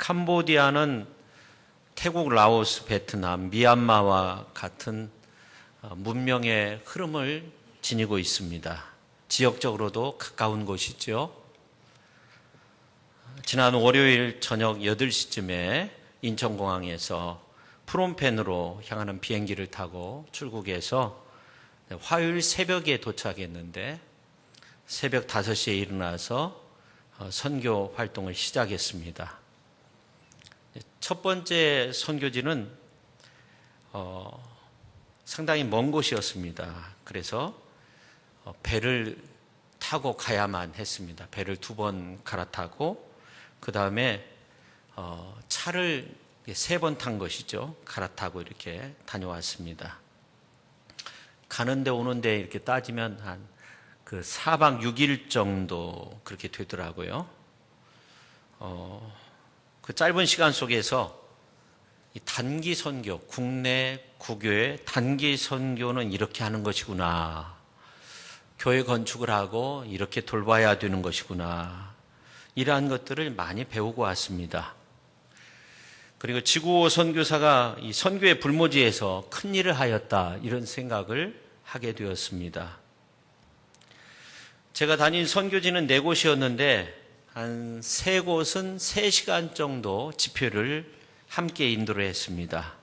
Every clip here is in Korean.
캄보디아는 태국, 라오스, 베트남, 미얀마와 같은 문명의 흐름을 지니고 있습니다. 지역적으로도 가까운 곳이죠. 지난 월요일 저녁 8시쯤에 인천공항에서 프놈펜으로 향하는 비행기를 타고 출국해서 화요일 새벽에 도착했는데 새벽 5시에 일어나서 선교 활동을 시작했습니다. 첫 번째 선교지는 상당히 먼 곳이었습니다. 그래서 배를 타고 가야만 했습니다. 배를 2번 갈아타고 그 다음에 차를 3번 탄 것이죠. 갈아타고 이렇게 다녀왔습니다. 가는데 오는데 이렇게 따지면 한 4박 6일 정도 그렇게 되더라고요. 그 짧은 시간 속에서 이 단기 선교, 국내 구교의 단기 선교는 이렇게 하는 것이구나. 교회 건축을 하고 이렇게 돌봐야 되는 것이구나. 이러한 것들을 많이 배우고 왔습니다. 그리고 지구호 선교사가 이 선교의 불모지에서 큰 일을 하였다. 이런 생각을 하게 되었습니다. 제가 다닌 선교지는 4곳이었는데 한 3곳은 3시간 정도 집회를 함께 인도를 했습니다.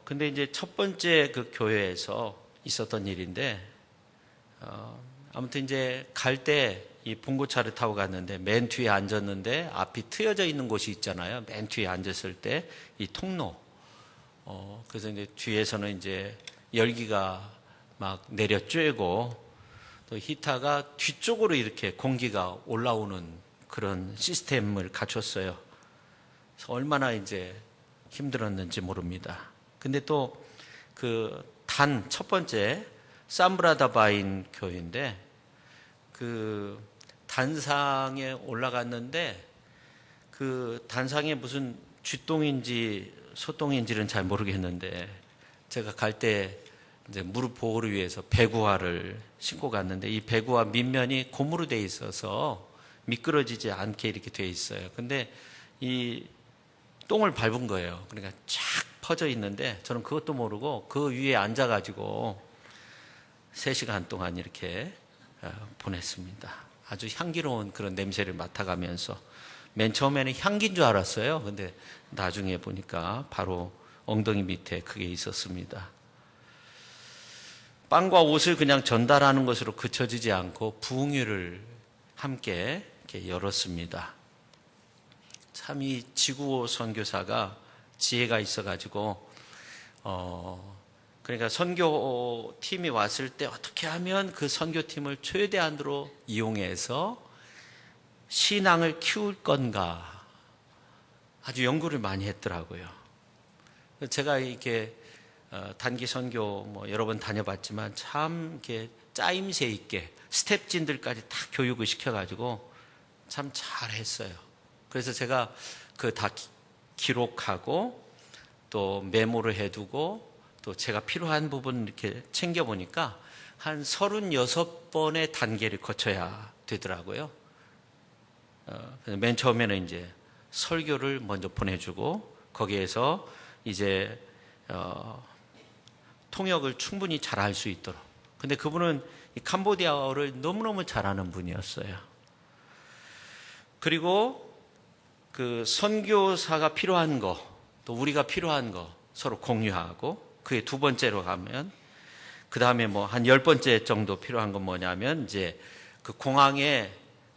근데 이제 첫 번째 그 교회에서 있었던 일인데, 아무튼 이제 갈 때 이 봉고차를 타고 갔는데 맨 뒤에 앉았는데 앞이 트여져 있는 곳이 있잖아요. 맨 뒤에 앉았을 때 이 통로. 그래서 이제 뒤에서는 이제 열기가 막 내려 쬐고 또 히터가 뒤쪽으로 이렇게 공기가 올라오는 그런 시스템을 갖췄어요. 그래서 얼마나 이제 힘들었는지 모릅니다. 근데 또 첫 번째 삼브라다바인 교회인데 그 단상에 올라갔는데 그 단상에 무슨 쥐똥인지 소똥인지는 잘 모르겠는데 제가 갈 때 이제 무릎 보호를 위해서 배구화를 신고 갔는데 이 배구화 밑면이 고무로 돼 있어서 미끄러지지 않게 이렇게 돼 있어요. 근데 이 똥을 밟은 거예요. 그러니까 쫙 퍼져 있는데 저는 그것도 모르고 그 위에 앉아가지고 3시간 동안 이렇게 보냈습니다. 아주 향기로운 그런 냄새를 맡아가면서 맨 처음에는 향기인 줄 알았어요. 근데 나중에 보니까 바로 엉덩이 밑에 그게 있었습니다. 빵과 옷을 그냥 전달하는 것으로 그쳐지지 않고 부흥회를 함께 이렇게 열었습니다. 참 이 지구호 선교사가 지혜가 있어가지고 그러니까 선교팀이 왔을 때 어떻게 하면 그 선교팀을 최대한으로 이용해서 신앙을 키울 건가 아주 연구를 많이 했더라고요. 제가 이렇게 단기 선교 여러 번 다녀봤지만 참 이렇게 짜임새 있게 스텝진들까지 다 교육을 시켜가지고 참 잘했어요. 그래서 제가 다 기록하고 또 메모를 해두고 또 제가 필요한 부분 이렇게 챙겨보니까 한 36번의 단계를 거쳐야 되더라고요. 맨 처음에는 이제 설교를 먼저 보내주고 거기에서 이제 통역을 충분히 잘할 수 있도록. 근데 그분은 이 캄보디아어를 너무너무 잘하는 분이었어요. 그리고 그 선교사가 필요한 거, 또 우리가 필요한 거 서로 공유하고 그게 2번째로 가면 그 다음에 한 10번째 정도 필요한 건 뭐냐면 이제 그 공항에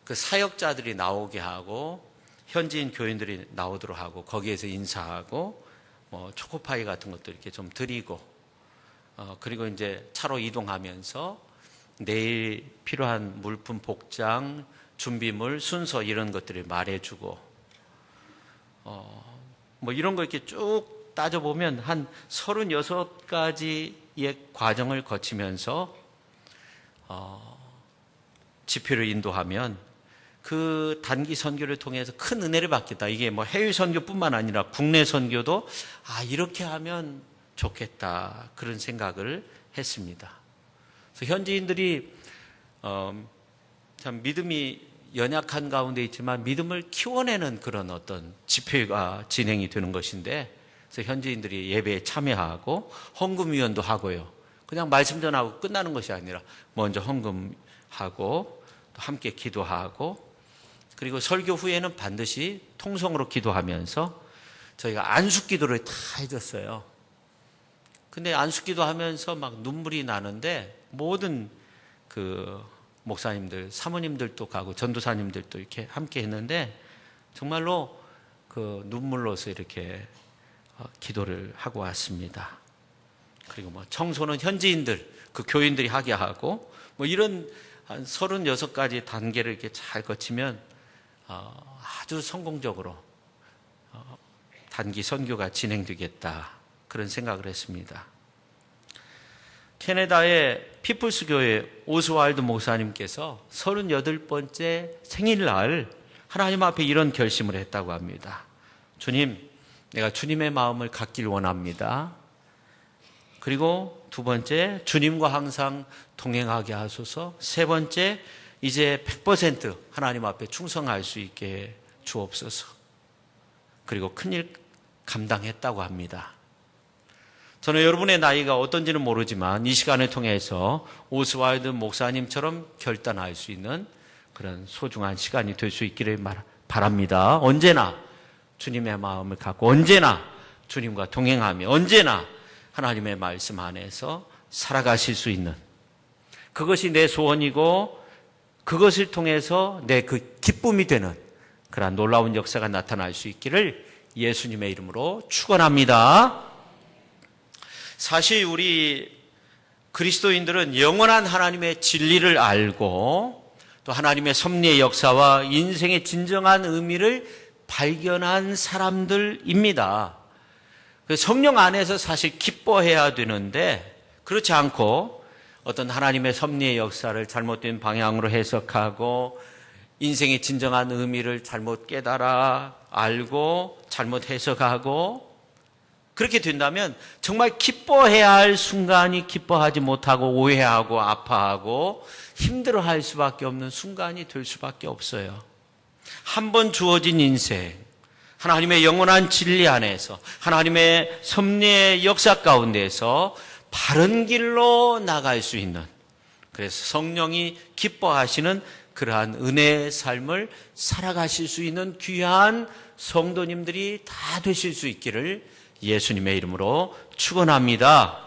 그 사역자들이 나오게 하고 현지인 교인들이 나오도록 하고 거기에서 인사하고 초코파이 같은 것도 이렇게 좀 드리고 그리고 이제 차로 이동하면서 내일 필요한 물품 복장, 준비물, 순서 이런 것들을 말해주고 이런 거 이렇게 쭉 따져보면 한 36가지의 과정을 거치면서 집회를 인도하면 그 단기 선교를 통해서 큰 은혜를 받겠다. 이게 해외 선교뿐만 아니라 국내 선교도 이렇게 하면 좋겠다. 그런 생각을 했습니다. 그래서 현지인들이 참 믿음이 연약한 가운데 있지만 믿음을 키워내는 그런 어떤 집회가 진행이 되는 것인데, 그래서 현지인들이 예배에 참여하고 헌금위원도 하고요. 그냥 말씀 전하고 끝나는 것이 아니라 먼저 헌금하고 또 함께 기도하고, 그리고 설교 후에는 반드시 통성으로 기도하면서 저희가 안숙기도를 다 해줬어요. 근데 안숙기도 하면서 막 눈물이 나는데 모든 그 목사님들, 사모님들도 가고 전도사님들도 이렇게 함께 했는데 정말로 그 눈물로서 이렇게 기도를 하고 왔습니다. 그리고 뭐 청소는 현지인들, 그 교인들이 하게 하고 뭐 이런 한 36가지 단계를 이렇게 잘 거치면 아주 성공적으로 단기 선교가 진행되겠다, 그런 생각을 했습니다. 캐나다의 피플스 교회 오스왈드 목사님께서 38번째 생일날 하나님 앞에 이런 결심을 했다고 합니다. 주님, 내가 주님의 마음을 갖길 원합니다. 그리고 두 번째, 주님과 항상 동행하게 하소서. 세 번째, 이제 100% 하나님 앞에 충성할 수 있게 주옵소서. 그리고 큰일 감당했다고 합니다. 저는 여러분의 나이가 어떤지는 모르지만 이 시간을 통해서 오스왈드 목사님처럼 결단할 수 있는 그런 소중한 시간이 될 수 있기를 바랍니다. 언제나 주님의 마음을 갖고, 언제나 주님과 동행하며, 언제나 하나님의 말씀 안에서 살아가실 수 있는, 그것이 내 소원이고 그것을 통해서 내 그 기쁨이 되는 그러한 놀라운 역사가 나타날 수 있기를 예수님의 이름으로 축원합니다. 사실 우리 그리스도인들은 영원한 하나님의 진리를 알고 또 하나님의 섭리의 역사와 인생의 진정한 의미를 발견한 사람들입니다. 성령 안에서 사실 기뻐해야 되는데 그렇지 않고 어떤 하나님의 섭리의 역사를 잘못된 방향으로 해석하고 인생의 진정한 의미를 잘못 깨달아 알고 잘못 해석하고, 그렇게 된다면 정말 기뻐해야 할 순간이 기뻐하지 못하고 오해하고 아파하고 힘들어할 수밖에 없는 순간이 될 수밖에 없어요. 한 번 주어진 인생, 하나님의 영원한 진리 안에서 하나님의 섭리의 역사 가운데서 바른 길로 나갈 수 있는, 그래서 성령이 기뻐하시는 그러한 은혜의 삶을 살아가실 수 있는 귀한 성도님들이 다 되실 수 있기를 예수님의 이름으로 축원합니다.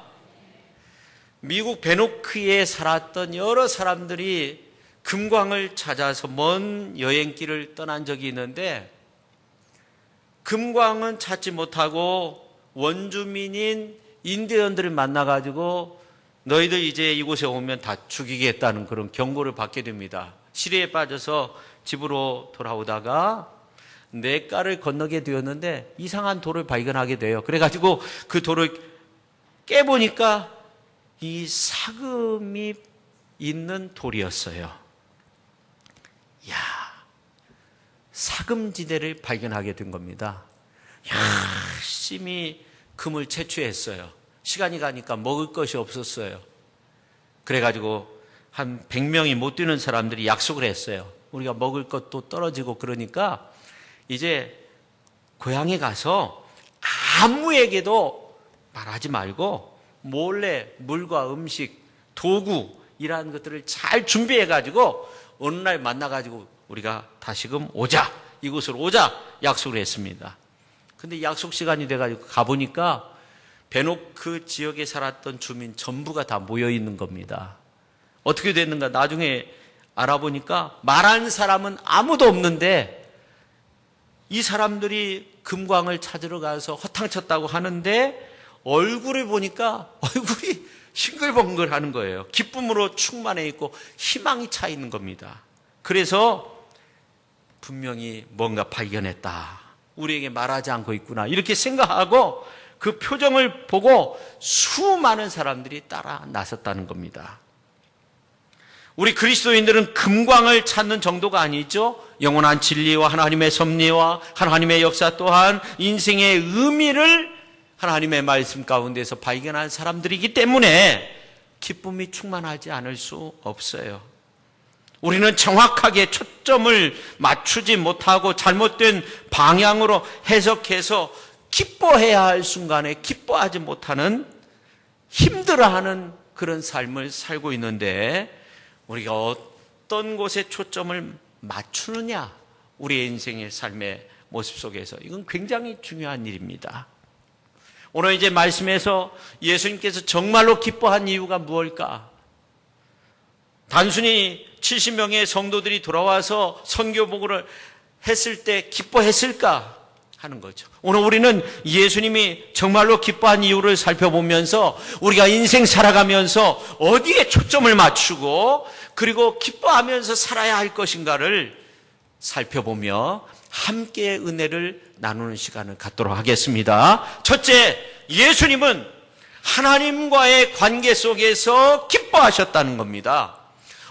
미국 베노크에 살았던 여러 사람들이 금광을 찾아서 먼 여행길을 떠난 적이 있는데, 금광은 찾지 못하고 원주민인 인디언들을 만나가지고 너희들 이제 이곳에 오면 다 죽이겠다는 그런 경고를 받게 됩니다. 시리에 빠져서 집으로 돌아오다가 냇가를 건너게 되었는데 이상한 돌을 발견하게 돼요. 그래가지고 그 돌을 깨보니까 이 사금이 있는 돌이었어요. 이야, 사금지대를 발견하게 된 겁니다. 열심히 금을 채취했어요. 시간이 가니까 먹을 것이 없었어요. 그래가지고 한 100명이 못 뛰는 사람들이 약속을 했어요. 우리가 먹을 것도 떨어지고 그러니까 이제 고향에 가서 아무에게도 말하지 말고 몰래 물과 음식, 도구 이러한 것들을 잘 준비해가지고 어느 날 만나가지고 우리가 다시금 오자, 이곳으로 오자 약속을 했습니다. 근데 약속 시간이 돼가지고 가보니까 베노크 지역에 살았던 주민 전부가 다 모여 있는 겁니다. 어떻게 됐는가 나중에 알아보니까 말한 사람은 아무도 없는데 이 사람들이 금광을 찾으러 가서 허탕쳤다고 하는데 얼굴을 보니까 얼굴이 싱글벙글 하는 거예요. 기쁨으로 충만해 있고 희망이 차 있는 겁니다. 그래서 분명히 뭔가 발견했다, 우리에게 말하지 않고 있구나, 이렇게 생각하고 그 표정을 보고 수많은 사람들이 따라 나섰다는 겁니다. 우리 그리스도인들은 금광을 찾는 정도가 아니죠. 영원한 진리와 하나님의 섭리와 하나님의 역사 또한 인생의 의미를 하나님의 말씀 가운데서 발견한 사람들이기 때문에 기쁨이 충만하지 않을 수 없어요. 우리는 정확하게 초점을 맞추지 못하고 잘못된 방향으로 해석해서 기뻐해야 할 순간에 기뻐하지 못하는, 힘들어하는 그런 삶을 살고 있는데, 우리가 어떤 곳에 초점을 맞추느냐, 우리의 인생의 삶의 모습 속에서 이건 굉장히 중요한 일입니다. 오늘 이제 말씀에서 예수님께서 정말로 기뻐한 이유가 무엇일까? 단순히 70명의 성도들이 돌아와서 선교복을 했을 때 기뻐했을까 하는 거죠. 오늘 우리는 예수님이 정말로 기뻐한 이유를 살펴보면서 우리가 인생 살아가면서 어디에 초점을 맞추고 그리고 기뻐하면서 살아야 할 것인가를 살펴보며 함께 은혜를 나누는 시간을 갖도록 하겠습니다. 첫째, 예수님은 하나님과의 관계 속에서 기뻐하셨다는 겁니다.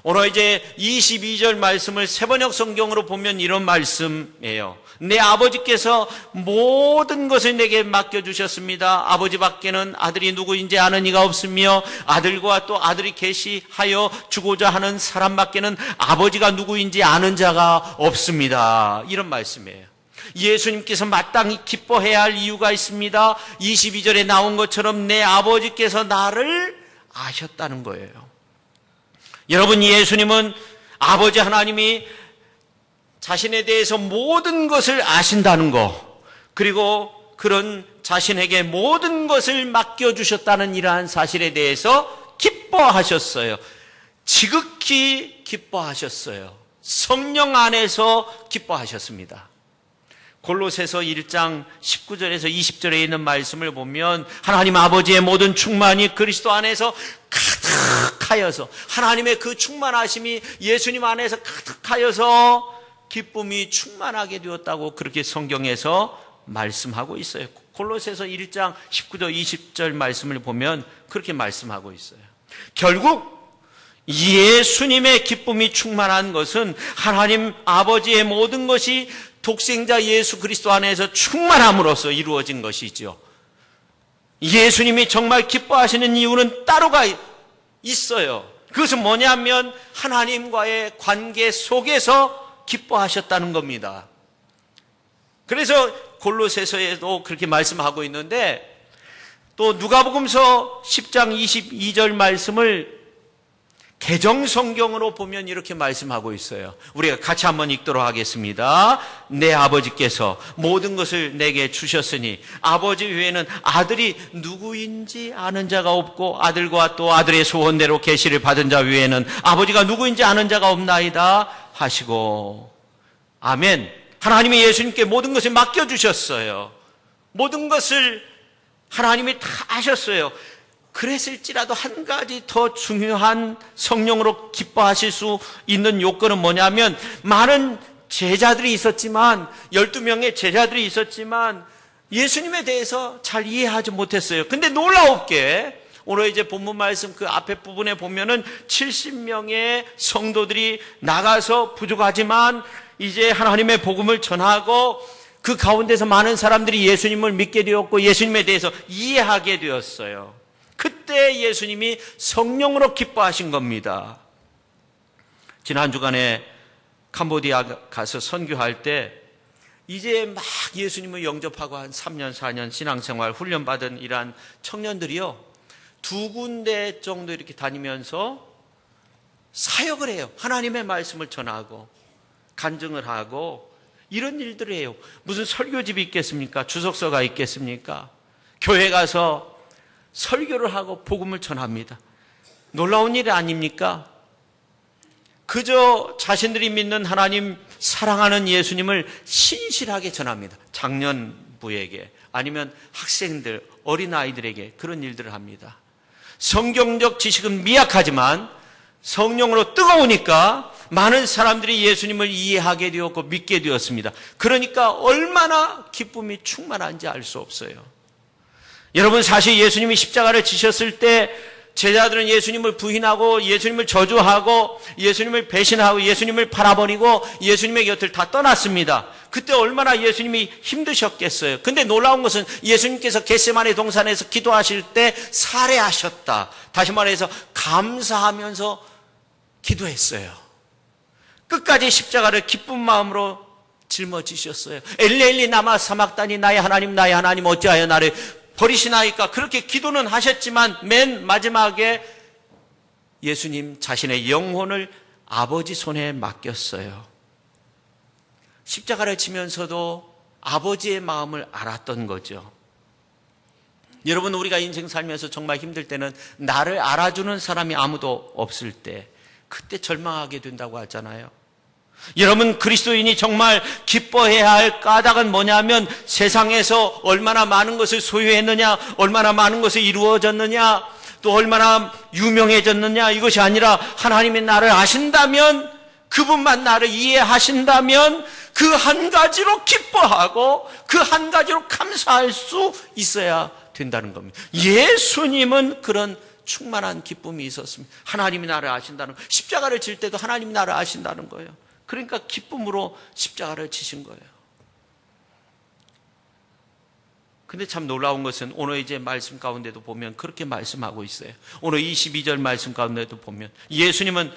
오늘 이제 22절 말씀을 세번역 성경으로 보면 이런 말씀이에요. 내 아버지께서 모든 것을 내게 맡겨주셨습니다. 아버지 밖에는 아들이 누구인지 아는 이가 없으며 아들과 또 아들이 계시하여 주고자 하는 사람밖에는 아버지가 누구인지 아는 자가 없습니다. 이런 말씀이에요. 예수님께서 마땅히 기뻐해야 할 이유가 있습니다. 22절에 나온 것처럼 내 아버지께서 나를 아셨다는 거예요. 여러분, 예수님은 아버지 하나님이 자신에 대해서 모든 것을 아신다는 거, 그리고 그런 자신에게 모든 것을 맡겨주셨다는 이러한 사실에 대해서 기뻐하셨어요. 지극히 기뻐하셨어요. 성령 안에서 기뻐하셨습니다. 골로새서 1장 19절에서 20절에 있는 말씀을 보면 하나님 아버지의 모든 충만이 그리스도 안에서 가득하여서, 하나님의 그 충만하심이 예수님 안에서 가득하여서 기쁨이 충만하게 되었다고 그렇게 성경에서 말씀하고 있어요. 골로새서 1장 19절 20절 말씀을 보면 그렇게 말씀하고 있어요. 결국 예수님의 기쁨이 충만한 것은 하나님 아버지의 모든 것이 독생자 예수 그리스도 안에서 충만함으로써 이루어진 것이죠. 예수님이 정말 기뻐하시는 이유는 따로가 있어요. 그것은 뭐냐면 하나님과의 관계 속에서 기뻐하셨다는 겁니다. 그래서 골로새서에도 그렇게 말씀하고 있는데, 또 누가복음서 10장 22절 말씀을 개정성경으로 보면 이렇게 말씀하고 있어요. 우리가 같이 한번 읽도록 하겠습니다. 내 아버지께서 모든 것을 내게 주셨으니 아버지 외에는 아들이 누구인지 아는 자가 없고 아들과 또 아들의 소원대로 계시를 받은 자 외에는 아버지가 누구인지 아는 자가 없나이다 하시고. 아멘. 하나님이 예수님께 모든 것을 맡겨주셨어요. 모든 것을 하나님이 다 아셨어요. 그랬을지라도 한 가지 더 중요한, 성령으로 기뻐하실 수 있는 요건은 뭐냐면, 많은 제자들이 있었지만, 12명의 제자들이 있었지만 예수님에 대해서 잘 이해하지 못했어요. 근데 놀라웠게 오늘 이제 본문 말씀 그 앞에 부분에 보면은 70명의 성도들이 나가서 부족하지만 이제 하나님의 복음을 전하고 그 가운데서 많은 사람들이 예수님을 믿게 되었고 예수님에 대해서 이해하게 되었어요. 그때 예수님이 성령으로 기뻐하신 겁니다. 지난 주간에 캄보디아 가서 선교할 때 이제 막 예수님을 영접하고 한 3년 4년 신앙생활 훈련받은 이러한 청년들이요, 2군데 정도 이렇게 다니면서 사역을 해요. 하나님의 말씀을 전하고 간증을 하고 이런 일들을 해요. 무슨 설교집이 있겠습니까? 주석서가 있겠습니까? 교회 가서 설교를 하고 복음을 전합니다. 놀라운 일 아닙니까? 그저 자신들이 믿는 하나님, 사랑하는 예수님을 신실하게 전합니다. 장년부에게 아니면 학생들, 어린아이들에게 그런 일들을 합니다. 성경적 지식은 미약하지만 성령으로 뜨거우니까 많은 사람들이 예수님을 이해하게 되었고 믿게 되었습니다. 그러니까 얼마나 기쁨이 충만한지 알 수 없어요. 여러분, 사실 예수님이 십자가를 지셨을 때 제자들은 예수님을 부인하고 예수님을 저주하고 예수님을 배신하고 예수님을 팔아버리고 예수님의 곁을 다 떠났습니다. 그때 얼마나 예수님이 힘드셨겠어요. 근데 놀라운 것은 예수님께서 겟세마네 동산에서 기도하실 때 살해하셨다. 다시 말해서 감사하면서 기도했어요. 끝까지 십자가를 기쁜 마음으로 짊어지셨어요. 엘리 나마 사막다니 나의 하나님 어찌하여 나를 버리시나이까. 그렇게 기도는 하셨지만 맨 마지막에 예수님 자신의 영혼을 아버지 손에 맡겼어요. 십자가를 지면서도 아버지의 마음을 알았던 거죠. 여러분, 우리가 인생 살면서 정말 힘들 때는 나를 알아주는 사람이 아무도 없을 때, 그때 절망하게 된다고 하잖아요. 여러분, 그리스도인이 정말 기뻐해야 할 까닭은 뭐냐면 세상에서 얼마나 많은 것을 소유했느냐, 얼마나 많은 것을 이루어졌느냐, 또 얼마나 유명해졌느냐, 이것이 아니라 하나님이 나를 아신다면, 그분만 나를 이해하신다면 그 한 가지로 기뻐하고 그 한 가지로 감사할 수 있어야 된다는 겁니다. 예수님은 그런 충만한 기쁨이 있었습니다. 하나님이 나를 아신다는 거예요. 십자가를 질 때도 하나님이 나를 아신다는 거예요. 그러니까 기쁨으로 십자가를 지신 거예요. 근데 참 놀라운 것은 오늘 이제 말씀 가운데도 보면 그렇게 말씀하고 있어요. 오늘 22절 말씀 가운데도 보면 예수님은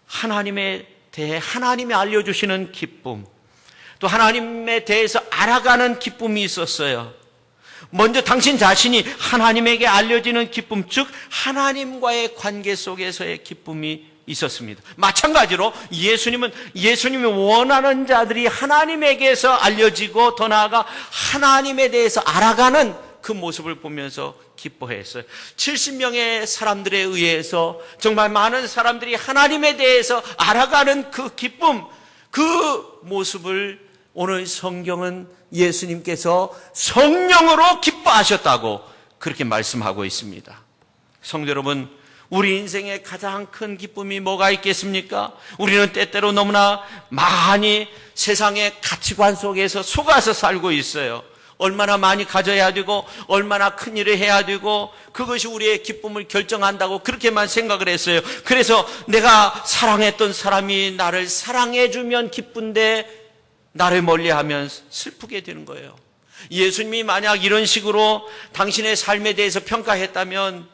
하나님에 대해 하나님이 알려주시는 기쁨, 또 하나님에 대해서 알아가는 기쁨이 있었어요. 먼저 당신 자신이 하나님에게 알려지는 기쁨, 즉 하나님과의 관계 속에서의 기쁨이 있었습니다. 마찬가지로 예수님이 원하는 자들이 하나님에게서 알려지고 더 나아가 하나님에 대해서 알아가는 그 모습을 보면서 기뻐했어요. 70명의 사람들에 의해서 정말 많은 사람들이 하나님에 대해서 알아가는 그 기쁨, 그 모습을 오늘 성경은 예수님께서 성령으로 기뻐하셨다고 그렇게 말씀하고 있습니다. 성도 여러분, 우리 인생에 가장 큰 기쁨이 뭐가 있겠습니까? 우리는 때때로 너무나 많이 세상의 가치관 속에서 속아서 살고 있어요. 얼마나 많이 가져야 되고 얼마나 큰 일을 해야 되고 그것이 우리의 기쁨을 결정한다고 그렇게만 생각을 했어요. 그래서 내가 사랑했던 사람이 나를 사랑해주면 기쁜데 나를 멀리하면 슬프게 되는 거예요. 예수님이 만약 이런 식으로 당신의 삶에 대해서 평가했다면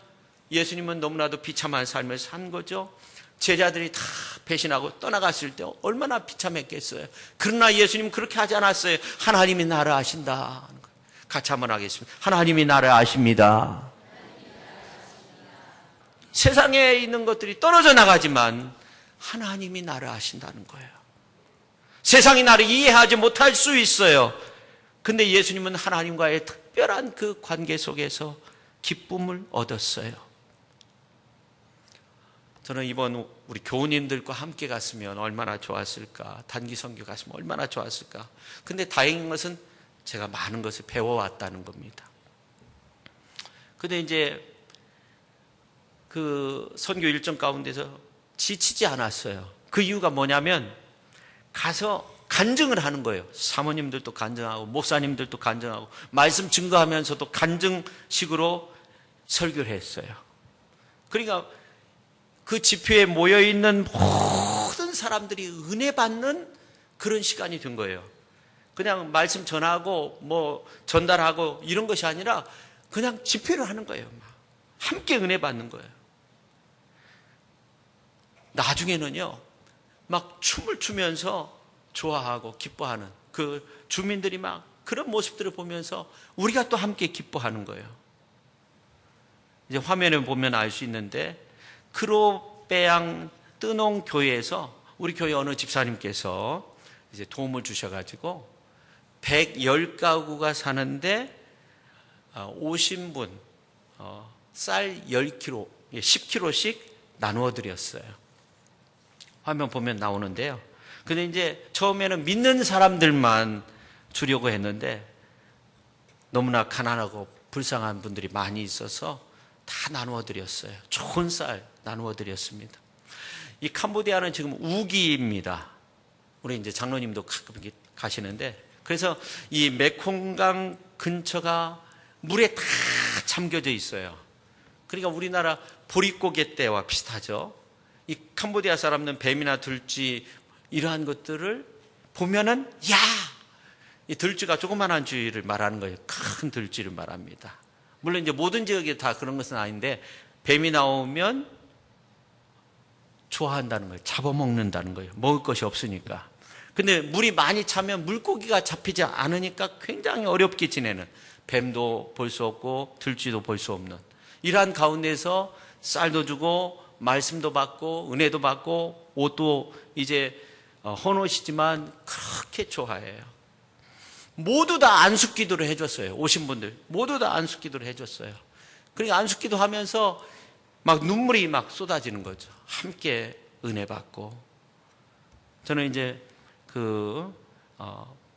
예수님은 너무나도 비참한 삶을 산 거죠. 제자들이 다 배신하고 떠나갔을 때 얼마나 비참했겠어요. 그러나 예수님은 그렇게 하지 않았어요. 하나님이 나를 아신다. 같이 한번 하겠습니다. 하나님이 나를 아십니다. 세상에 있는 것들이 떨어져 나가지만 하나님이 나를 아신다는 거예요. 세상이 나를 이해하지 못할 수 있어요. 근데 예수님은 하나님과의 특별한 그 관계 속에서 기쁨을 얻었어요. 저는 이번 우리 교우님들과 함께 갔으면 얼마나 좋았을까. 단기 선교 갔으면 얼마나 좋았을까. 근데 다행인 것은 제가 많은 것을 배워왔다는 겁니다. 근데 이제 그 선교 일정 가운데서 지치지 않았어요. 그 이유가 뭐냐면 가서 간증을 하는 거예요. 사모님들도 간증하고 목사님들도 간증하고 말씀 증거하면서도 간증식으로 설교를 했어요. 그러니까 그 집회에 모여있는 모든 사람들이 은혜 받는 그런 시간이 된 거예요. 그냥 말씀 전하고 뭐 전달하고 이런 것이 아니라 그냥 집회를 하는 거예요. 함께 은혜 받는 거예요. 나중에는요, 막 춤을 추면서 좋아하고 기뻐하는 그 주민들이 막 그런 모습들을 보면서 우리가 또 함께 기뻐하는 거예요. 이제 화면에 보면 알 수 있는데 크로베양 뜨농 교회에서 우리 교회 어느 집사님께서 이제 도움을 주셔가지고 110가구가 사는데 50분 쌀 10kg, 10kg씩 나누어 드렸어요. 화면 보면 나오는데요. 근데 이제 처음에는 믿는 사람들만 주려고 했는데 너무나 가난하고 불쌍한 분들이 많이 있어서 다 나누어 드렸어요. 좋은 쌀 나누어 드렸습니다. 이 캄보디아는 지금 우기입니다. 우리 이제 장로님도 가끔 가시는데, 그래서 이 메콩강 근처가 물에 다 잠겨져 있어요. 그러니까 우리나라 보릿고개 때와 비슷하죠. 이 캄보디아 사람들은 뱀이나 들쥐 이러한 것들을 보면은 야! 이 들쥐가 조그만한 쥐를 말하는 거예요. 큰 들쥐를 말합니다. 물론 이제 모든 지역에 다 그런 것은 아닌데 뱀이 나오면 좋아한다는 거예요. 잡아먹는다는 거예요. 먹을 것이 없으니까. 근데 물이 많이 차면 물고기가 잡히지 않으니까 굉장히 어렵게 지내는, 뱀도 볼 수 없고 들쥐도 볼 수 없는, 이러한 가운데서 쌀도 주고 말씀도 받고 은혜도 받고 옷도 이제 헌옷이지만 그렇게 좋아해요. 모두 다 안숙기도를 해줬어요. 오신 분들 모두 다 안숙기도를 해줬어요. 그러니까 안숙기도 하면서 막 눈물이 막 쏟아지는 거죠. 함께 은혜 받고. 저는 이제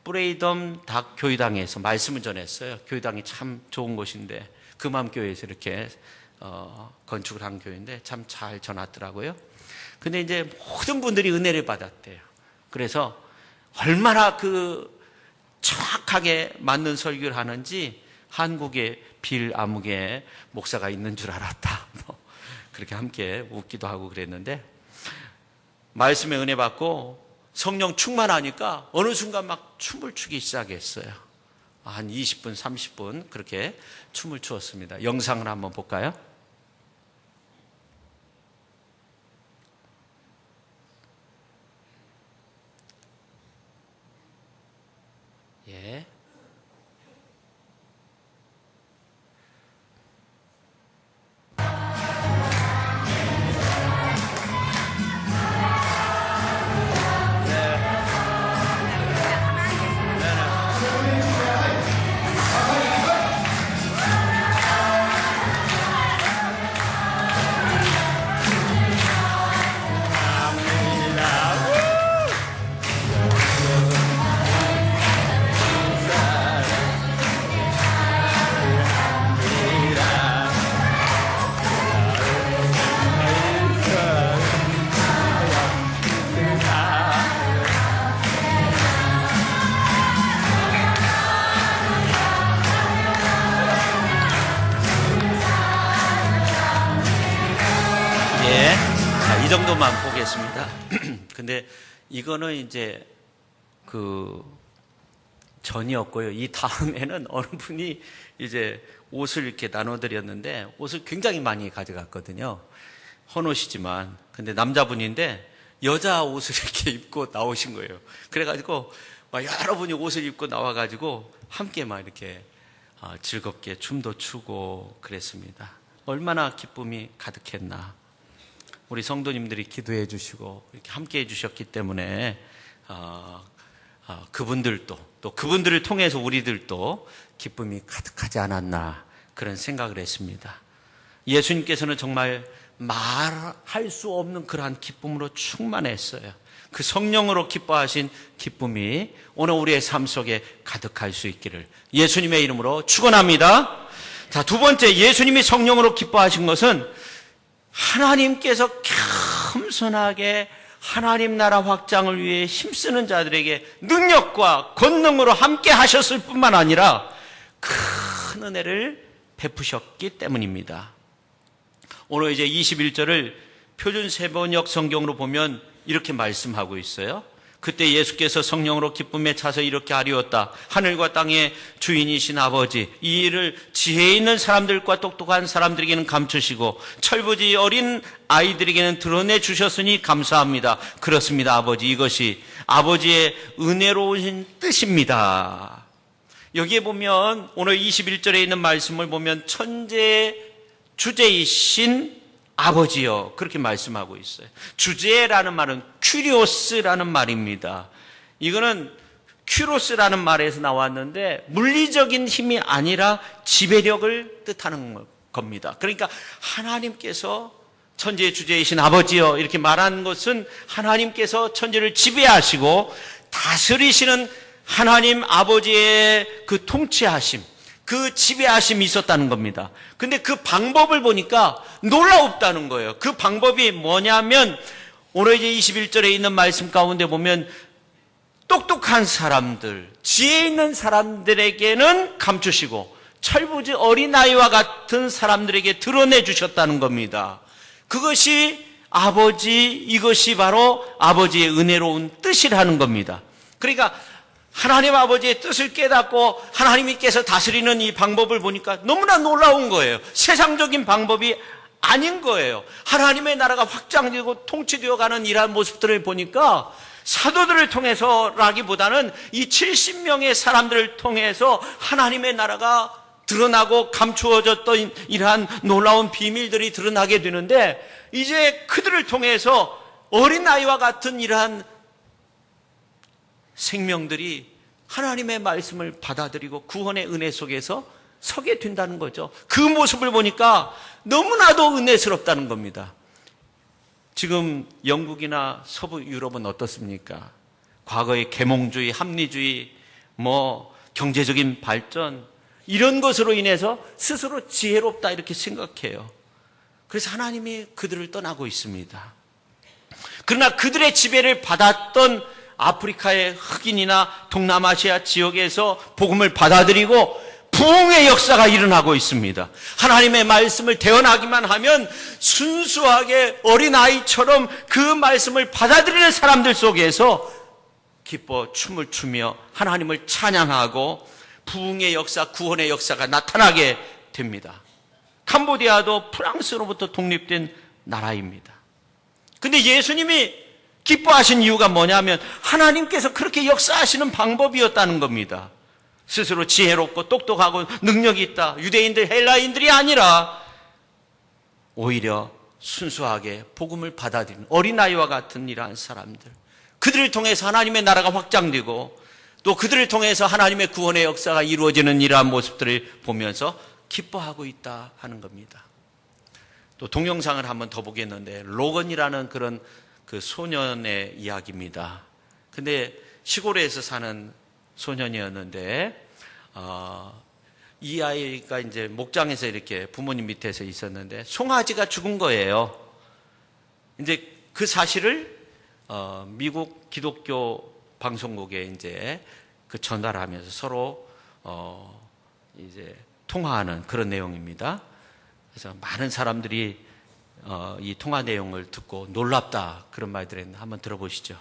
브레이덤 닭 교회당에서 말씀을 전했어요. 교회당이 참 좋은 곳인데 금암교회에서 이렇게 건축을 한 교회인데 참 잘 전하더라고요. 근데 이제 모든 분들이 은혜를 받았대요. 그래서 얼마나 정확하게 맞는 설교를 하는지 한국에 빌 아무개 목사가 있는 줄 알았다. 그렇게 함께 웃기도 하고 그랬는데, 말씀에 은혜 받고 성령 충만하니까 어느 순간 막 춤을 추기 시작했어요. 한 20분, 30분 그렇게 춤을 추었습니다. 영상을 한번 볼까요? 예. 이 정도만 보겠습니다. 근데 이거는 이제 전이었고요. 이 다음에는 어느 분이 이제 옷을 이렇게 나눠드렸는데 옷을 굉장히 많이 가져갔거든요. 헌옷이지만. 근데 남자분인데 여자 옷을 이렇게 입고 나오신 거예요. 그래가지고 막 여러분이 옷을 입고 나와가지고 함께 막 이렇게 즐겁게 춤도 추고 그랬습니다. 얼마나 기쁨이 가득했나. 우리 성도님들이 기도해 주시고 이렇게 함께 해 주셨기 때문에 그분들도 또 그분들을 통해서 우리들도 기쁨이 가득하지 않았나 그런 생각을 했습니다. 예수님께서는 정말 말할 수 없는 그러한 기쁨으로 충만했어요. 그 성령으로 기뻐하신 기쁨이 오늘 우리의 삶 속에 가득할 수 있기를 예수님의 이름으로 축원합니다. 자, 두 번째, 예수님이 성령으로 기뻐하신 것은 하나님께서 겸손하게 하나님 나라 확장을 위해 힘쓰는 자들에게 능력과 권능으로 함께 하셨을 뿐만 아니라 큰 은혜를 베푸셨기 때문입니다. 오늘 이제 21절을 표준 세번역 성경으로 보면 이렇게 말씀하고 있어요. 그때 예수께서 성령으로 기쁨에 차서 이렇게 아뢰었다. 하늘과 땅의 주인이신 아버지, 이 일을 지혜 있는 사람들과 똑똑한 사람들에게는 감추시고 철부지 어린 아이들에게는 드러내 주셨으니 감사합니다. 그렇습니다, 아버지. 이것이 아버지의 은혜로우신 뜻입니다. 여기에 보면 오늘 21절에 있는 말씀을 보면 천재의 주제이신 아버지요, 그렇게 말씀하고 있어요. 주제라는 말은 큐리오스라는 말입니다. 이거는 큐로스라는 말에서 나왔는데 물리적인 힘이 아니라 지배력을 뜻하는 겁니다. 그러니까 하나님께서 천지의 주제이신 아버지요 이렇게 말하는 것은 하나님께서 천지를 지배하시고 다스리시는 하나님 아버지의 그 통치하심, 그 지배하심이 있었다는 겁니다. 근데 그 방법을 보니까 놀라웠다는 거예요. 그 방법이 뭐냐면 오늘 이제 21절에 있는 말씀 가운데 보면 똑똑한 사람들, 지혜 있는 사람들에게는 감추시고 철부지 어린아이와 같은 사람들에게 드러내 주셨다는 겁니다. 그것이 아버지, 이것이 바로 아버지의 은혜로운 뜻이라는 겁니다. 그러니까 하나님 아버지의 뜻을 깨닫고 하나님께서 다스리는 이 방법을 보니까 너무나 놀라운 거예요. 세상적인 방법이 아닌 거예요. 하나님의 나라가 확장되고 통치되어 가는 이러한 모습들을 보니까 사도들을 통해서라기보다는 이 70명의 사람들을 통해서 하나님의 나라가 드러나고 감추어졌던 이러한 놀라운 비밀들이 드러나게 되는데, 이제 그들을 통해서 어린아이와 같은 이러한 생명들이 하나님의 말씀을 받아들이고 구원의 은혜 속에서 서게 된다는 거죠. 그 모습을 보니까 너무나도 은혜스럽다는 겁니다. 지금 영국이나 서부 유럽은 어떻습니까? 과거의 계몽주의, 합리주의, 경제적인 발전, 이런 것으로 인해서 스스로 지혜롭다 이렇게 생각해요. 그래서 하나님이 그들을 떠나고 있습니다. 그러나 그들의 지배를 받았던 아프리카의 흑인이나 동남아시아 지역에서 복음을 받아들이고 부흥의 역사가 일어나고 있습니다. 하나님의 말씀을 대언하기만 하면 순수하게 어린아이처럼 그 말씀을 받아들이는 사람들 속에서 기뻐 춤을 추며 하나님을 찬양하고 부흥의 역사, 구원의 역사가 나타나게 됩니다. 캄보디아도 프랑스로부터 독립된 나라입니다. 근데 예수님이 기뻐하신 이유가 뭐냐면 하나님께서 그렇게 역사하시는 방법이었다는 겁니다. 스스로 지혜롭고 똑똑하고 능력이 있다, 유대인들, 헬라인들이 아니라 오히려 순수하게 복음을 받아들이는 어린아이와 같은 이러한 사람들, 그들을 통해서 하나님의 나라가 확장되고 또 그들을 통해서 하나님의 구원의 역사가 이루어지는 이러한 모습들을 보면서 기뻐하고 있다 하는 겁니다. 또 동영상을 한번 더 보겠는데, 로건이라는 그런 그 소년의 이야기입니다. 근데 시골에서 사는 소년이었는데, 이 아이가 이제 목장에서 이렇게 부모님 밑에서 있었는데 송아지가 죽은 거예요. 이제 그 사실을 미국 기독교 방송국에 이제 그 전달하면서 서로 이제 통화하는 그런 내용입니다. 그래서 많은 사람들이 이 통화 내용을 듣고 놀랍다 그런 말들을 했는데 한번 들어보시죠.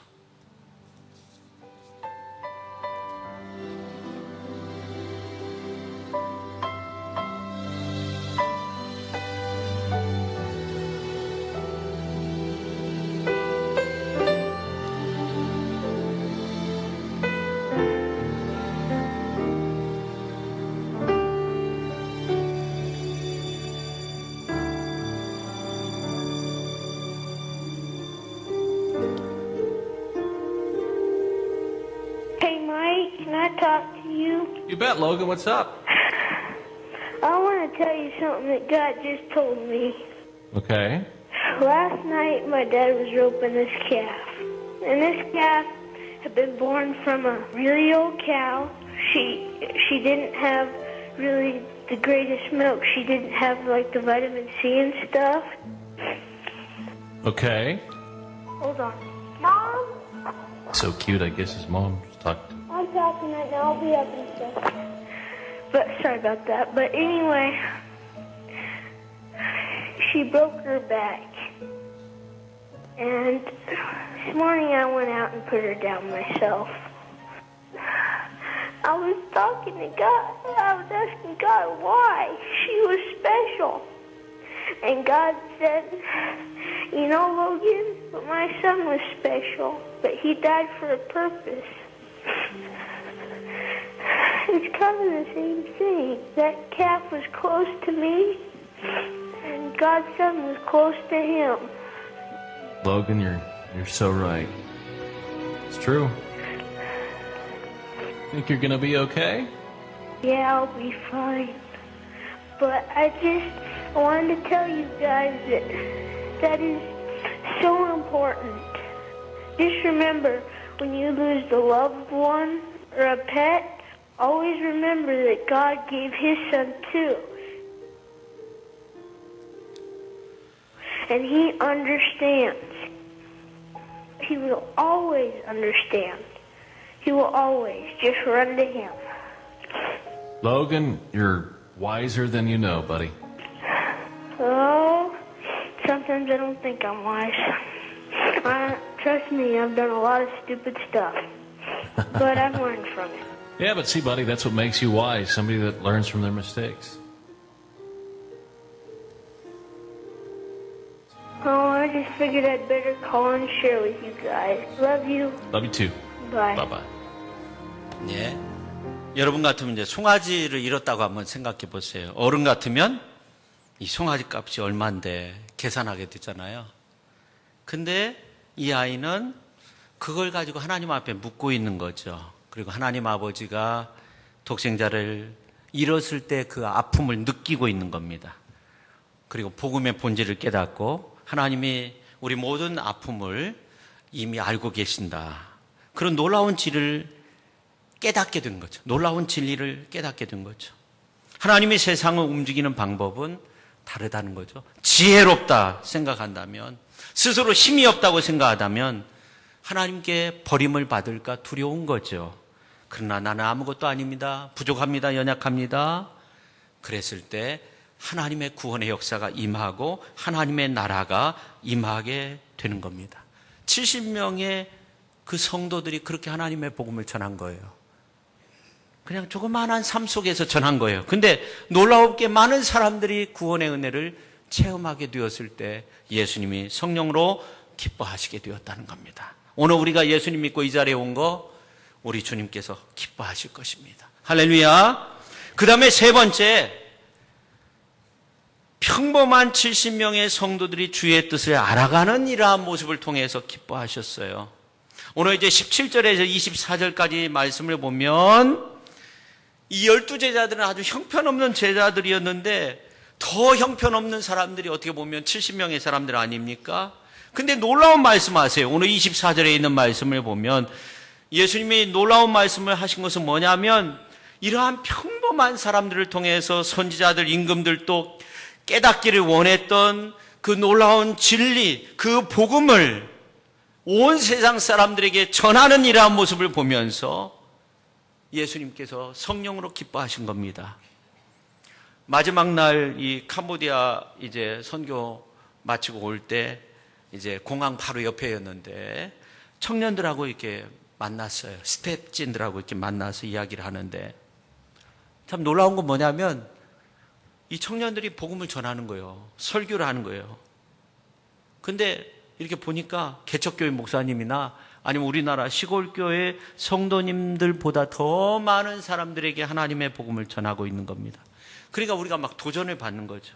Can I talk to you? You bet, Logan. What's up? I want to tell you something that God just told me. Okay. Last night, my dad was roping this calf. And this calf had been born from a really old cow. She didn't have really the greatest milk. She didn't have, like, the vitamin C and stuff. Okay. Hold on. Mom? So cute. I guess his mom just talked to him. I'm talking right now. I'll be up in a second. But sorry about that. But anyway, she broke her back. And this morning I went out and put her down myself. I was talking to God. I was asking God why she was special. And God said, you know, Logan, but my son was special, but he died for a purpose. It's kind of the same thing. That calf was close to me, and God's son was close to him. Logan, you're so right. It's true. Think you're gonna be okay? Yeah, I'll be fine. But I wanted to tell you guys that is so important. Just remember, when you lose the loved one or a pet, always remember that God gave his son too. And he understands. He will always understand. He will always just run to him. Logan, you're wiser than you know, buddy. Oh, sometimes I don't think I'm wise. Trust me, I've done a lot of stupid stuff. But I've learned from it. Yeah, but see, buddy, that's what makes you wise. Somebody that learns from their mistakes. just figured I'd better call and share with you guys. Love you. Love you too. Bye. Bye bye. 예. 여러분 같으면 이제 송아지를 잃었다고 한번 생각해 보세요. 어른 같으면 이 송아지 값이 얼마인데 계산하게 되잖아요. 근데 이 아이는 그걸 가지고 하나님 앞에 묻고 있는 거죠. 그리고 하나님 아버지가 독생자를 잃었을 때 그 아픔을 느끼고 있는 겁니다. 그리고 복음의 본질을 깨닫고 하나님이 우리 모든 아픔을 이미 알고 계신다. 그런 놀라운 진리를 깨닫게 된 거죠. 놀라운 진리를 깨닫게 된 거죠. 하나님이 세상을 움직이는 방법은 다르다는 거죠. 지혜롭다 생각한다면, 스스로 힘이 없다고 생각하다면 하나님께 버림을 받을까 두려운 거죠. 그러나 나는 아무것도 아닙니다. 부족합니다. 연약합니다. 그랬을 때 하나님의 구원의 역사가 임하고 하나님의 나라가 임하게 되는 겁니다. 70명의 그 성도들이 그렇게 하나님의 복음을 전한 거예요. 그냥 조그마한 삶 속에서 전한 거예요. 근데 놀라웠게 많은 사람들이 구원의 은혜를 체험하게 되었을 때 예수님이 성령으로 기뻐하시게 되었다는 겁니다. 오늘 우리가 예수님 믿고 이 자리에 온 거 우리 주님께서 기뻐하실 것입니다. 할렐루야. 그 다음에 세 번째, 평범한 70명의 성도들이 주의 뜻을 알아가는 이러한 모습을 통해서 기뻐하셨어요. 오늘 이제 17절에서 24절까지 말씀을 보면 이 12제자들은 아주 형편없는 제자들이었는데 더 형편없는 사람들이 어떻게 보면 70명의 사람들 아닙니까? 근데 놀라운 말씀하세요. 오늘 24절에 있는 말씀을 보면 예수님이 놀라운 말씀을 하신 것은 뭐냐면 이러한 평범한 사람들을 통해서 선지자들, 임금들도 깨닫기를 원했던 그 놀라운 진리, 그 복음을 온 세상 사람들에게 전하는 이러한 모습을 보면서 예수님께서 성령으로 기뻐하신 겁니다. 마지막 날 이 캄보디아 이제 선교 마치고 올 때 이제 공항 바로 옆에였는데 청년들하고 이렇게 만났어요. 스텝진들하고 이렇게 만나서 이야기를 하는데 참 놀라운 건 뭐냐면 이 청년들이 복음을 전하는 거예요. 설교를 하는 거예요. 근데 이렇게 보니까 개척교회 목사님이나 아니면 우리나라 시골교회 성도님들보다 더 많은 사람들에게 하나님의 복음을 전하고 있는 겁니다. 그러니까 우리가 막 도전을 받는 거죠.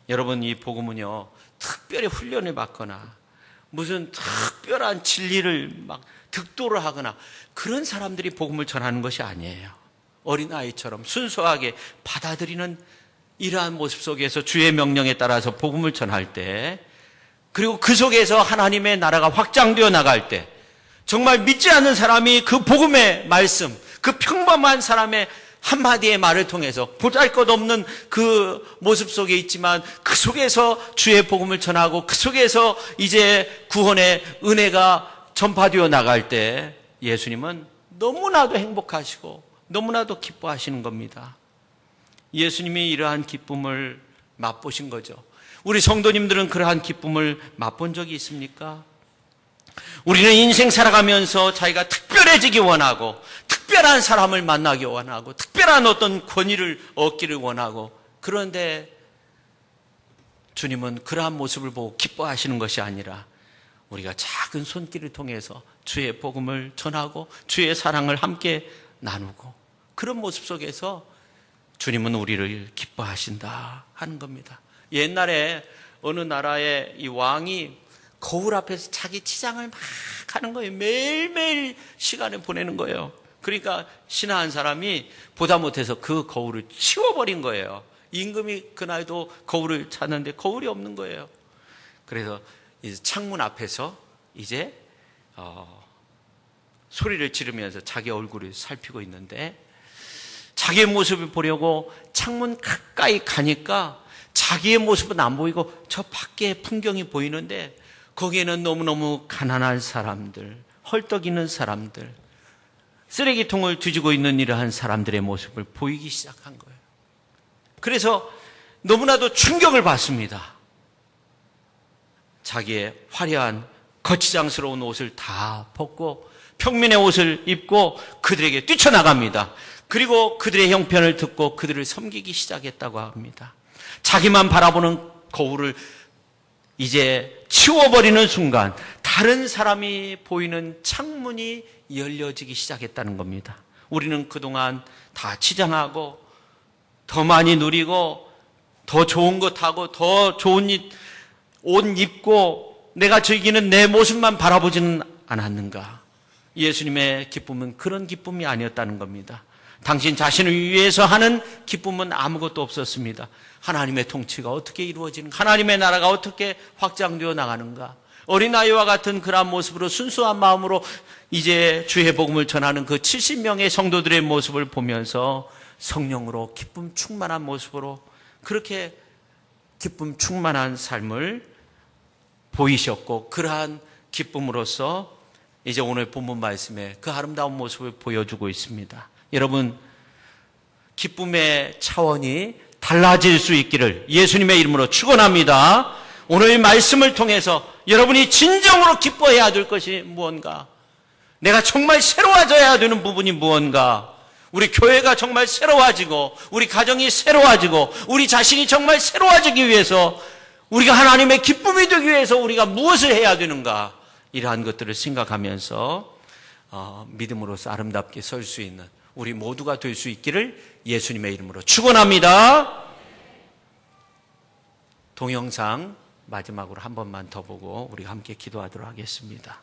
여러분, 이 복음은요, 특별히 훈련을 받거나 무슨 특별한 진리를 막 득도를 하거나 그런 사람들이 복음을 전하는 것이 아니에요. 어린아이처럼 순수하게 받아들이는 이러한 모습 속에서 주의 명령에 따라서 복음을 전할 때, 그리고 그 속에서 하나님의 나라가 확장되어 나갈 때 정말 믿지 않는 사람이 그 복음의 말씀, 그 평범한 사람의 한마디의 말을 통해서 보잘것없는 그 모습 속에 있지만 그 속에서 주의 복음을 전하고 그 속에서 이제 구원의 은혜가 전파되어 나갈 때 예수님은 너무나도 행복하시고 너무나도 기뻐하시는 겁니다. 예수님이 이러한 기쁨을 맛보신 거죠. 우리 성도님들은 그러한 기쁨을 맛본 적이 있습니까? 우리는 인생 살아가면서 자기가 특별해지기 원하고 특별한 사람을 만나기 원하고 특별한 어떤 권위를 얻기를 원하고, 그런데 주님은 그러한 모습을 보고 기뻐하시는 것이 아니라 우리가 작은 손길을 통해서 주의 복음을 전하고 주의 사랑을 함께 나누고 그런 모습 속에서 주님은 우리를 기뻐하신다 하는 겁니다. 옛날에 어느 나라의 이 왕이 거울 앞에서 자기 치장을 막 하는 거예요. 매일매일 시간을 보내는 거예요. 그러니까 신하 한 사람이 보다 못해서 그 거울을 치워버린 거예요. 임금이 그날도 거울을 찾는데 거울이 없는 거예요. 그래서 이제 창문 앞에서 이제 소리를 지르면서 자기 얼굴을 살피고 있는데, 자기의 모습을 보려고 창문 가까이 가니까 자기의 모습은 안 보이고 저 밖에 풍경이 보이는데 거기에는 너무너무 가난한 사람들, 헐떡이는 사람들, 쓰레기통을 뒤지고 있는 이러한 사람들의 모습을 보이기 시작한 거예요. 그래서 너무나도 충격을 받습니다. 자기의 화려한 거치장스러운 옷을 다 벗고 평민의 옷을 입고 그들에게 뛰쳐나갑니다. 그리고 그들의 형편을 듣고 그들을 섬기기 시작했다고 합니다. 자기만 바라보는 거울을 이제 치워버리는 순간 다른 사람이 보이는 창문이 열려지기 시작했다는 겁니다. 우리는 그동안 다 치장하고 더 많이 누리고 더 좋은 것 하고 더 좋은 옷 입고 내가 즐기는 내 모습만 바라보지는 않았는가? 예수님의 기쁨은 그런 기쁨이 아니었다는 겁니다. 당신 자신을 위해서 하는 기쁨은 아무것도 없었습니다. 하나님의 통치가 어떻게 이루어지는가? 하나님의 나라가 어떻게 확장되어 나가는가? 어린아이와 같은 그러한 모습으로 순수한 마음으로 이제 주의 복음을 전하는 그 70명의 성도들의 모습을 보면서 성령으로 기쁨 충만한 모습으로 그렇게 기쁨 충만한 삶을 보이셨고, 그러한 기쁨으로써 이제 오늘 본문 말씀에 그 아름다운 모습을 보여주고 있습니다. 여러분, 기쁨의 차원이 달라질 수 있기를 예수님의 이름으로 축원합니다. 오늘 말씀을 통해서 여러분이 진정으로 기뻐해야 될 것이 무언가, 내가 정말 새로워져야 되는 부분이 무언가, 우리 교회가 정말 새로워지고 우리 가정이 새로워지고 우리 자신이 정말 새로워지기 위해서, 우리가 하나님의 기쁨이 되기 위해서 우리가 무엇을 해야 되는가, 이러한 것들을 생각하면서 믿음으로서 아름답게 설 수 있는 우리 모두가 될 수 있기를 예수님의 이름으로 축원합니다. 동영상 마지막으로 한 번만 더 보고 우리가 함께 기도하도록 하겠습니다.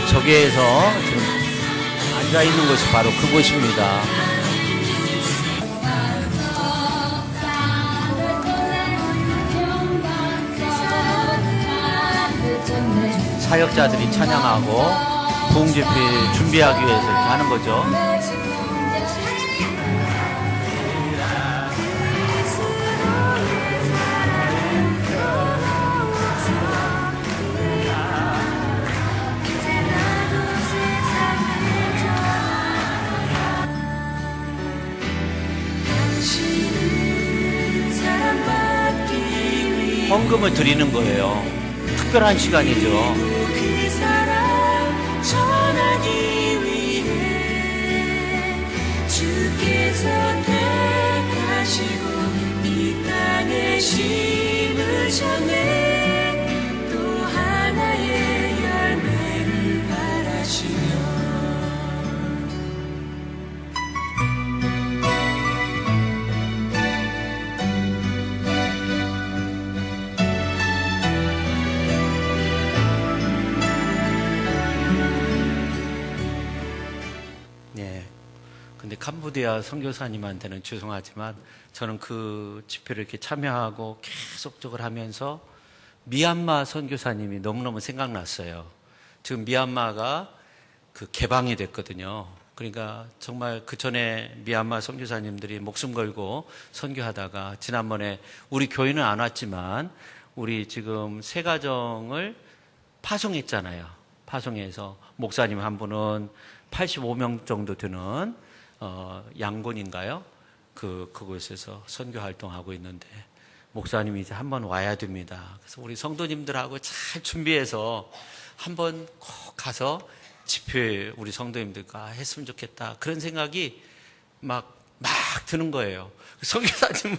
저기에서 지금 앉아있는 곳이 바로 그곳입니다. 사역자들이 찬양하고 부흥집회 준비하기 위해서 이렇게 하는 거죠. 헌금을 드리는 거예요. 특별한 시간이죠. 그 사랑 전하기 위해 주께서 택하시고 이 땅에 심으셨네. 또 하나의 열매를 바라시며 근데 캄보디아 선교사님한테는 죄송하지만 저는 그 집회를 이렇게 참여하고 계속적으로 하면서 미얀마 선교사님이 너무너무 생각났어요. 지금 미얀마가 그 개방이 됐거든요. 그러니까 정말 그 전에 미얀마 선교사님들이 목숨 걸고 선교하다가 지난번에 우리 교회는 안 왔지만 우리 지금 세 가정을 파송했잖아요. 파송해서 목사님 한 분은 85명 정도 되는 양곤인가요? 그곳에서 선교 활동하고 있는데 목사님이 이제 한번 와야 됩니다. 그래서 우리 성도님들하고 잘 준비해서 한번 꼭 가서 집회 우리 성도님들과 했으면 좋겠다. 그런 생각이 막 드는 거예요. 선교사님은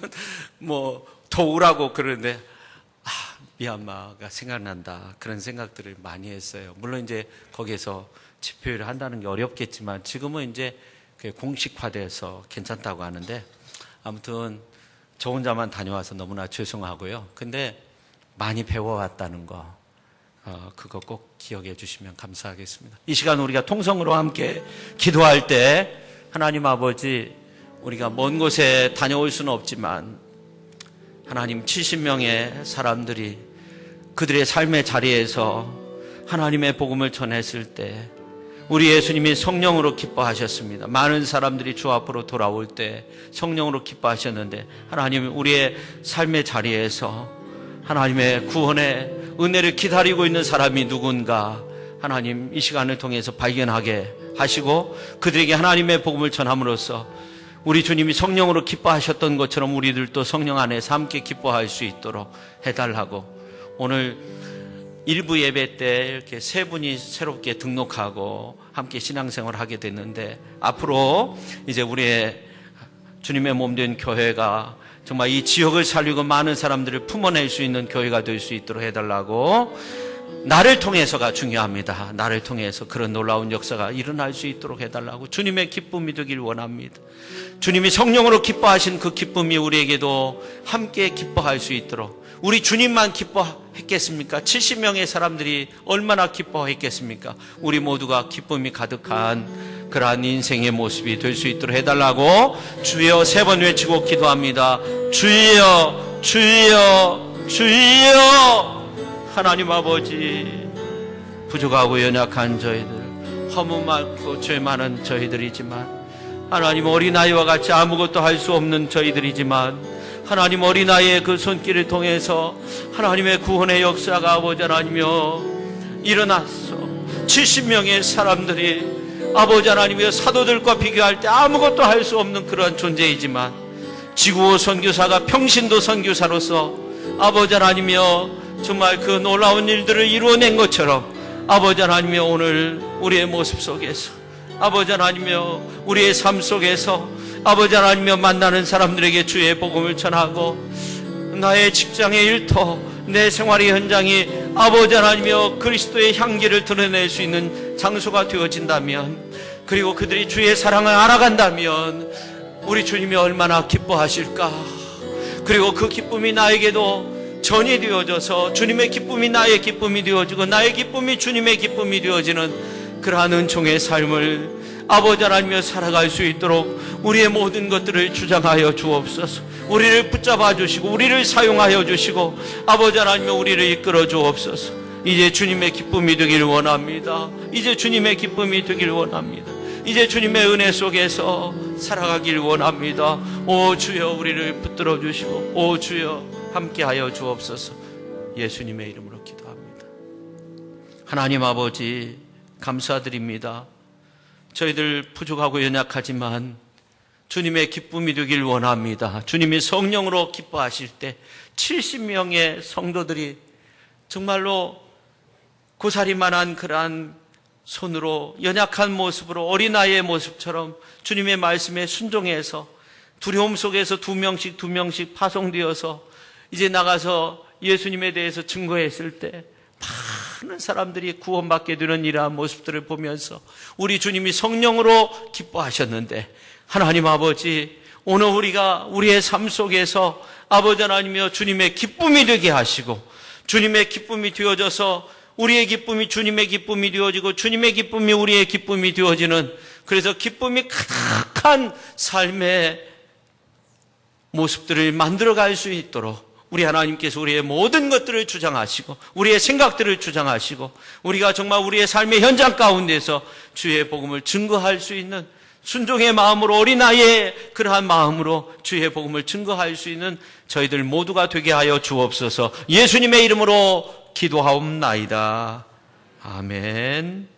더 오라고 그러는데 미얀마가 생각난다. 그런 생각들을 많이 했어요. 물론 이제 거기에서 집회를 한다는 게 어렵겠지만 지금은 이제 공식화돼서 괜찮다고 하는데 아무튼 저 혼자만 다녀와서 너무나 죄송하고요. 근데 많이 배워왔다는 거 그거 꼭 기억해 주시면 감사하겠습니다. 이 시간 우리가 통성으로 함께 기도할 때 하나님 아버지, 우리가 먼 곳에 다녀올 수는 없지만 하나님 70명의 사람들이 그들의 삶의 자리에서 하나님의 복음을 전했을 때 우리 예수님이 성령으로 기뻐하셨습니다. 많은 사람들이 주 앞으로 돌아올 때 성령으로 기뻐하셨는데 하나님 우리의 삶의 자리에서 하나님의 구원의 은혜를 기다리고 있는 사람이 누군가 하나님 이 시간을 통해서 발견하게 하시고 그들에게 하나님의 복음을 전함으로써 우리 주님이 성령으로 기뻐하셨던 것처럼 우리들도 성령 안에서 함께 기뻐할 수 있도록 해달라고 오늘 일부 예배 때 이렇게 세 분이 새롭게 등록하고 함께 신앙생활을 하게 됐는데 앞으로 이제 우리의 주님의 몸된 교회가 정말 이 지역을 살리고 많은 사람들을 품어낼 수 있는 교회가 될 수 있도록 해달라고 나를 통해서가 중요합니다. 나를 통해서 그런 놀라운 역사가 일어날 수 있도록 해달라고 주님의 기쁨이 되길 원합니다. 주님이 성령으로 기뻐하신 그 기쁨이 우리에게도 함께 기뻐할 수 있도록 우리 주님만 기뻐했겠습니까? 70명의 사람들이 얼마나 기뻐했겠습니까? 우리 모두가 기쁨이 가득한 그러한 인생의 모습이 될 수 있도록 해달라고 주여 3번 외치고 기도합니다. 주여 주여 주여. 하나님 아버지, 부족하고 연약한 저희들, 허무 많고 죄 많은 저희들이지만 하나님 어린아이와 같이 아무것도 할 수 없는 저희들이지만 하나님 어린아이의 그 손길을 통해서 하나님의 구원의 역사가 아버지 하나님이여 일어났어. 70명의 사람들이 아버지 하나님이여 사도들과 비교할 때 아무것도 할 수 없는 그러한 존재이지만 지구호 선교사가 평신도 선교사로서 아버지 하나님이여 정말 그 놀라운 일들을 이루어낸 것처럼 아버지 하나님이여 오늘 우리의 모습 속에서 아버지 하나님이여 우리의 삶 속에서 아버지 하나님이여 만나는 사람들에게 주의 복음을 전하고 나의 직장의 일터 내 생활의 현장이 아버지 하나님이여 그리스도의 향기를 드러낼 수 있는 장소가 되어진다면 그리고 그들이 주의 사랑을 알아간다면 우리 주님이 얼마나 기뻐하실까. 그리고 그 기쁨이 나에게도 전이 되어져서 주님의 기쁨이 나의 기쁨이 되어지고 나의 기쁨이 주님의 기쁨이 되어지는 그러한 은총의 삶을 아버지 하나님이여 살아갈 수 있도록 우리의 모든 것들을 주장하여 주옵소서. 우리를 붙잡아 주시고 우리를 사용하여 주시고 아버지 하나님이여 우리를 이끌어 주옵소서. 이제 주님의 기쁨이 되길 원합니다. 이제 주님의 기쁨이 되길 원합니다. 이제 주님의 은혜 속에서 살아가길 원합니다. 오 주여 우리를 붙들어 주시고 오 주여 함께하여 주옵소서. 예수님의 이름으로 기도합니다. 하나님 아버지 감사드립니다. 저희들 부족하고 연약하지만 주님의 기쁨이 되길 원합니다. 주님이 성령으로 기뻐하실 때 70명의 성도들이 정말로 고사리만한 그러한 손으로 연약한 모습으로 어린아이의 모습처럼 주님의 말씀에 순종해서 두려움 속에서 두 명씩 파송되어서 이제 나가서 예수님에 대해서 증거했을 때 많은 사람들이 구원받게 되는 이러한 모습들을 보면서 우리 주님이 성령으로 기뻐하셨는데 하나님 아버지 오늘 우리가 우리의 삶 속에서 아버지 하나님이여 주님의 기쁨이 되게 하시고 주님의 기쁨이 되어져서 우리의 기쁨이 주님의 기쁨이 되어지고 주님의 기쁨이 우리의 기쁨이 되어지는 그래서 기쁨이 가득한 삶의 모습들을 만들어갈 수 있도록 우리 하나님께서 우리의 모든 것들을 주장하시고 우리의 생각들을 주장하시고 우리가 정말 우리의 삶의 현장 가운데서 주의 복음을 증거할 수 있는 순종의 마음으로 어린아이의 그러한 마음으로 주의 복음을 증거할 수 있는 저희들 모두가 되게 하여 주옵소서. 예수님의 이름으로 기도하옵나이다. 아멘.